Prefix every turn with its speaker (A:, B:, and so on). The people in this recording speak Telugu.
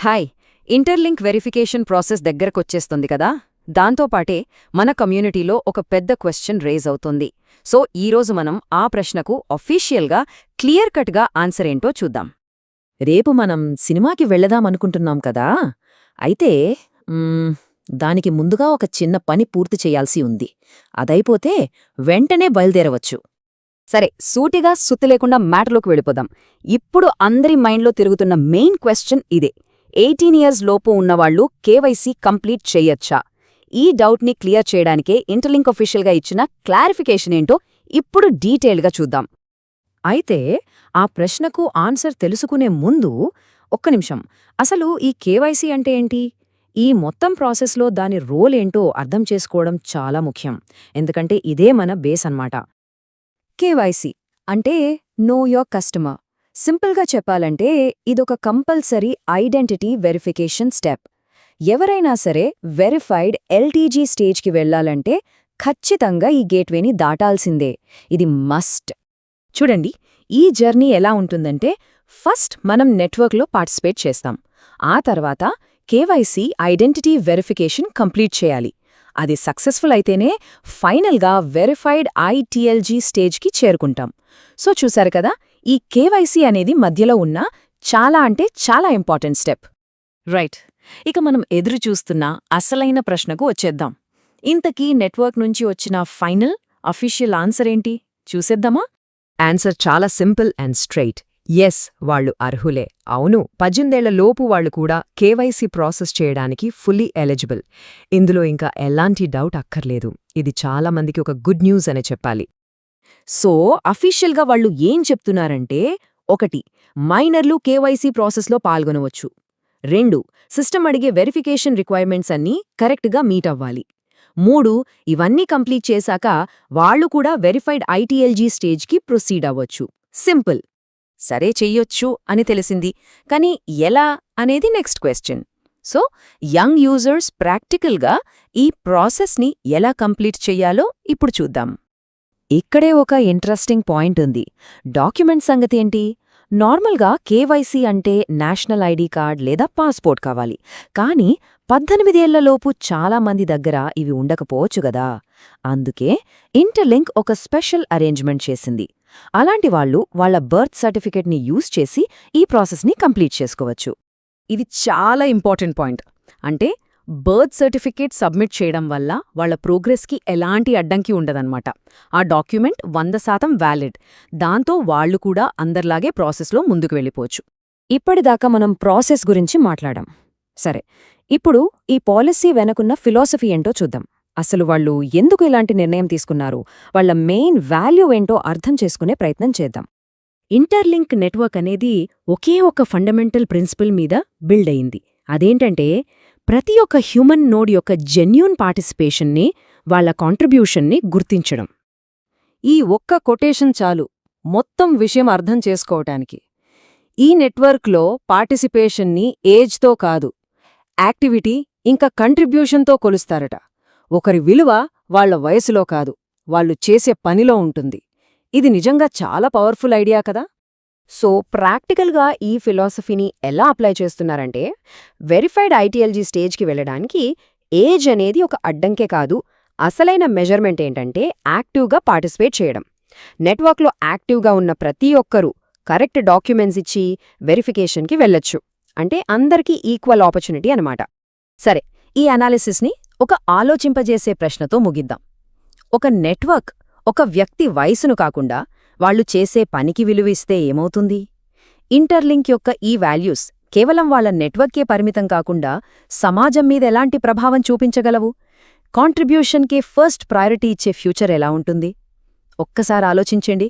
A: హాయ్. ఇంటర్లింక్ వెరిఫికేషన్ ప్రాసెస్ దగ్గరకొచ్చేస్తుంది కదా, దాంతోపాటే మన కమ్యూనిటీలో ఒక పెద్ద క్వశ్చన్ రేజ్ అవుతుంది. సో ఈరోజు మనం ఆ ప్రశ్నకు అఫీషియల్గా క్లియర్ కట్గా ఆన్సర్ ఏంటో చూద్దాం.
B: రేపు మనం సినిమాకి వెళ్లదామనుకుంటున్నాం కదా, అయితే దానికి ముందుగా ఒక చిన్న పని పూర్తి చేయాల్సి ఉంది. అదైపోతే వెంటనే బయలుదేరవచ్చు.
A: సరే, సూటిగా సుత్తి లేకుండా మ్యాటర్లోకి వెళ్ళిపోదాం. ఇప్పుడు అందరి మైండ్లో తిరుగుతున్న మెయిన్ క్వశ్చన్ ఇదే: 18 ఇయర్స్ లోపు ఉన్నవాళ్లు కేవైసీ కంప్లీట్ చెయ్యొచ్చా? ఈ డౌట్ని క్లియర్ చేయడానికే ఇంటర్లింక్ అఫీషియల్గా ఇచ్చిన క్లారిఫికేషన్ ఏంటో ఇప్పుడు డీటెయిల్గా చూద్దాం.
B: అయితే ఆ ప్రశ్నకు ఆన్సర్ తెలుసుకునే ముందు ఒక్క నిమిషం, అసలు ఈ కేవైసీ అంటే ఏంటి? ఈ మొత్తం ప్రాసెస్లో దాని రోల్ ఏంటో అర్థం చేసుకోవడం చాలా ముఖ్యం. ఎందుకంటే ఇదే మన బేస్ అన్నమాట.
A: కేవైసీ అంటే నో యోర్ కస్టమర్. సింపుల్గా చెప్పాలంటే ఇదొక కంపల్సరీ ఐడెంటిటీ వెరిఫికేషన్ స్టెప్. ఎవరైనా సరే వెరిఫైడ్ ఎల్టీజీ స్టేజ్కి వెళ్లాలంటే ఖచ్చితంగా ఈ గేట్వేని దాటాల్సిందే. ఇది మస్ట్.
B: చూడండి, ఈ జర్నీ ఎలా ఉంటుందంటే, ఫస్ట్ మనం నెట్వర్క్లో పార్టిసిపేట్ చేస్తాం. ఆ తర్వాత కేవైసీ ఐడెంటిటీ వెరిఫికేషన్ కంప్లీట్ చేయాలి. అది సక్సెస్ఫుల్ అయితేనే ఫైనల్గా వెరిఫైడ్ ఐటీఎల్జీ స్టేజ్కి చేరుకుంటాం. సో చూశారు కదా, ఈ కేవైసీ అనేది మధ్యలో ఉన్న చాలా ఇంపార్టెంట్ స్టెప్. రైట్, ఇక మనం ఎదురుచూస్తున్న అసలైన ప్రశ్నకు వచ్చేద్దాం. ఇంతకీ నెట్వర్క్ నుంచి వచ్చిన ఫైనల్ అఫీషియల్ ఆన్సర్ ఏంటి చూసేద్దామా?
C: ఆన్సర్ చాలా సింపుల్ అండ్ స్ట్రెయిట్. ఎస్, వాళ్లు అర్హులే. అవును, 18 లోపు వాళ్లు కూడా కేవైసీ ప్రాసెస్ చేయడానికి ఫుల్లీ ఎలిజిబుల్. ఇందులో ఇంకా ఎలాంటి డౌట్ అక్కర్లేదు. ఇది చాలా మందికి ఒక గుడ్ న్యూస్ అనే చెప్పాలి.
B: సో అఫీషియల్గా వాళ్ళు ఏం చెప్తున్నారంటే, 1 మైనర్లు కేవైసీ ప్రాసెస్లో పాల్గొనవచ్చు. 2 సిస్టమ్ అడిగే వెరిఫికేషన్ రిక్వైర్మెంట్స్ అన్నీ కరెక్ట్గా మీట్ అవ్వాలి. 3 ఇవన్నీ కంప్లీట్ చేశాక వాళ్లు కూడా వెరిఫైడ్ ఐటీఎల్జీ స్టేజ్కి ప్రొసీడ్ అవ్వచ్చు. సింపుల్.
A: సరే, చెయ్యొచ్చు అని తెలిసింది, కానీ ఎలా అనేది next question. So young users ప్రాక్టికల్గా ఈ ప్రాసెస్ని ఎలా కంప్లీట్ చెయ్యాలో ఇప్పుడు చూద్దాం.
B: ఇక్కడే ఒక ఇంట్రెస్టింగ్ పాయింట్ ఉంది. డాక్యుమెంట్ సంగతి ఏంటి? నార్మల్గా కేవైసీ అంటే నేషనల్ ఐడీ కార్డ్ లేదా పాస్పోర్ట్ కావాలి. కానీ 18 ఏళ్లలోపు చాలామంది దగ్గర ఇవి ఉండకపోవచ్చు గదా. అందుకే ఇంటర్లింక్ ఒక స్పెషల్ అరేంజ్మెంట్ చేసింది. అలాంటి వాళ్ళు వాళ్ల బర్త్ సర్టిఫికెట్ని యూజ్ చేసి ఈ ప్రాసెస్ని కంప్లీట్ చేసుకోవచ్చు.
A: ఇది చాలా ఇంపార్టెంట్ పాయింట్. అంటే బర్త్ సర్టిఫికేట్ సబ్మిట్ చేయడం వల్ల వాళ్ల ప్రోగ్రెస్కి ఎలాంటి అడ్డంకి ఉండదన్నమాట. ఆ డాక్యుమెంట్ 100% వ్యాలిడ్. దాంతో వాళ్లు కూడా అందర్లాగే ప్రాసెస్లో ముందుకు వెళ్ళిపోవచ్చు.
B: ఇప్పటిదాకా మనం ప్రాసెస్ గురించి మాట్లాడాం. సరే, ఇప్పుడు ఈ పాలసీ వెనకున్న ఫిలాసఫీ ఏంటో చూద్దాం. అసలు వాళ్ళు ఎందుకు ఇలాంటి నిర్ణయం తీసుకున్నారు, వాళ్ల మెయిన్ వాల్యూ ఏంటో అర్థం చేసుకునే ప్రయత్నం చేద్దాం. ఇంటర్లింక్ నెట్వర్క్ అనేది ఒకే ఒక ఫండమెంటల్ ప్రిన్సిపల్ మీద బిల్డ్ అయింది. అదేంటంటే, ప్రతి ఒక్క హ్యూమన్ నోడ్ యొక్క జెన్యూన్ పార్టిసిపేషన్ని, వాళ్ల కాంట్రిబ్యూషన్ని గుర్తించడం.
A: ఈ ఒక్క కొటేషన్ చాలు మొత్తం విషయం అర్థం చేసుకోవటానికి. ఈ నెట్వర్క్లో పార్టిసిపేషన్ని ఏజ్తో కాదు, యాక్టివిటీ ఇంకా కంట్రిబ్యూషన్తో కొలుస్తారట. ఒకరి విలువ వాళ్ల వయసులో కాదు, వాళ్ళు చేసే పనిలో ఉంటుంది. ఇది నిజంగా చాలా పవర్ఫుల్ ఐడియా కదా.
B: సో ప్రాక్టికల్గా ఈ ఫిలాసఫీని ఎలా అప్లై చేస్తున్నారంటే, వెరిఫైడ్ ఐటీఎల్జీ స్టేజ్కి వెళ్లడానికి ఏజ్ అనేది ఒక అడ్డంకే కాదు. అసలైన మెజర్మెంట్ ఏంటంటే యాక్టివ్గా పార్టిసిపేట్ చేయడం. నెట్వర్క్లో యాక్టివ్గా ఉన్న ప్రతి ఒక్కరూ కరెక్ట్ డాక్యుమెంట్స్ ఇచ్చి వెరిఫికేషన్కి వెళ్లొచ్చు. అంటే అందరికీ ఈక్వల్ ఆపర్చునిటీ అనమాట. సరే, ఈ అనాలిసిస్ని ఒక ఆలోచింపజేసే ప్రశ్నతో ముగిద్దాం. ఒక నెట్వర్క్ ఒక వ్యక్తి వయసును కాకుండా వాళ్లు చేసే పనికి విలువిస్తే ఏమవుతుంది? ఇంటర్లింక్ యొక్క ఈ వాల్యూస్ కేవలం వాళ్ల నెట్వర్కే పరిమితం కాకుండా సమాజం మీద ఎలాంటి ప్రభావం చూపించగలవు? కాంట్రిబ్యూషన్కే ఫస్ట్ ప్రయారిటీ ఇచ్చే ఫ్యూచర్ ఎలా ఉంటుంది? ఒక్కసారి ఆలోచించండి.